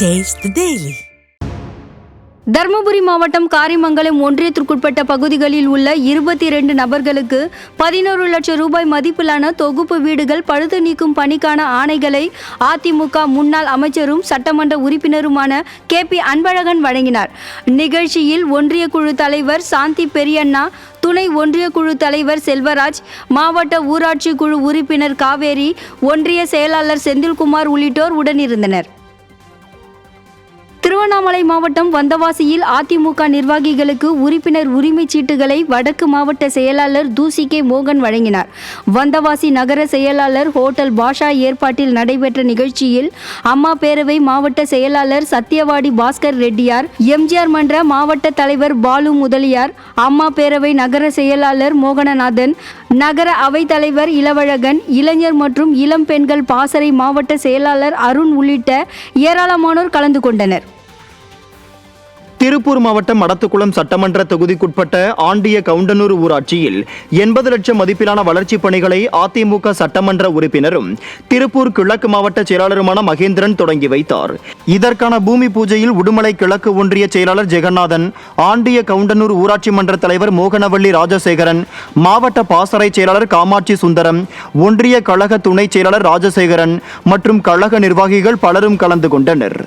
Taste the Daily. Dharmapuri மாவட்டம் காரிமங்கலம் ஒன்றியத்திற்குட்பட்ட பகுதிகளில் உள்ள 22 நபர்களுக்கு 11 லட்சம் ரூபாய் மதிப்பிலான தொகுப்பு வீடுகள் பழுது நீக்கும் பணிக்கான ஆணைகளை அதிமுக முன்னாள் அமைச்சரும் சட்டமன்ற உறுப்பினருமான KP அன்பழகன் வழங்கினார். நிகழ்ச்சியில் ஒன்றிய குழு தலைவர் சாந்தி பெரியண்ணா, துணை ஒன்றிய குழு தலைவர் செல்வராஜ், மாவட்ட ஊராட்சி குழு உறுப்பினர் காவேரி, ஒன்றிய செயலாளர் செந்தில்குமார் உள்ளிட்டோர் உடனிருந்தனர். திருவண்ணாமலை மாவட்டம் வந்தவாசியில் அதிமுக நிர்வாகிகளுக்கு உறுப்பினர் உரிமைச் சீட்டுகளை வடக்கு மாவட்ட செயலாளர் தூசி மோகன் வழங்கினார். வந்தவாசி நகர செயலாளர் ஹோட்டல் பாஷா ஏற்பாட்டில் நடைபெற்ற நிகழ்ச்சியில் அம்மா பேரவை மாவட்ட செயலாளர் சத்தியவாடி பாஸ்கர் ரெட்டியார், எம்ஜிஆர் மன்ற மாவட்ட தலைவர் பாலு முதலியார், அம்மா பேரவை நகர செயலாளர் மோகனநாதன், நகர அவைத் தலைவர் இளவழகன், இளைஞர் மற்றும் இளம் பெண்கள் பாசறை மாவட்ட செயலாளர் அருண் உள்ளிட்ட ஏராளமானோர் கலந்து கொண்டனர். திருப்பூர் மாவட்டம் மடத்துக்குளம் சட்டமன்ற தொகுதிக்குட்பட்ட ஆண்டிய கவுண்டனூர் ஊராட்சியில் 80 லட்சம் மதிப்பிலான வளர்ச்சிப் பணிகளை அதிமுக சட்டமன்ற உறுப்பினரும் திருப்பூர் கிழக்கு மாவட்ட செயலாளருமான மகேந்திரன் தொடங்கி வைத்தார். இதற்கான பூமி பூஜையில் உடுமலை கிழக்கு ஒன்றிய செயலாளர் ஜெகநாதன், ஆண்டிய கவுண்டனூர் ஊராட்சி மன்ற தலைவர் மோகனவள்ளி ராஜசேகரன், மாவட்ட பாசறை செயலாளர் காமாட்சி சுந்தரம், ஒன்றிய கழக துணை செயலாளர் ராஜசேகரன் மற்றும் கழக நிர்வாகிகள் பலரும் கலந்து கொண்டனர்.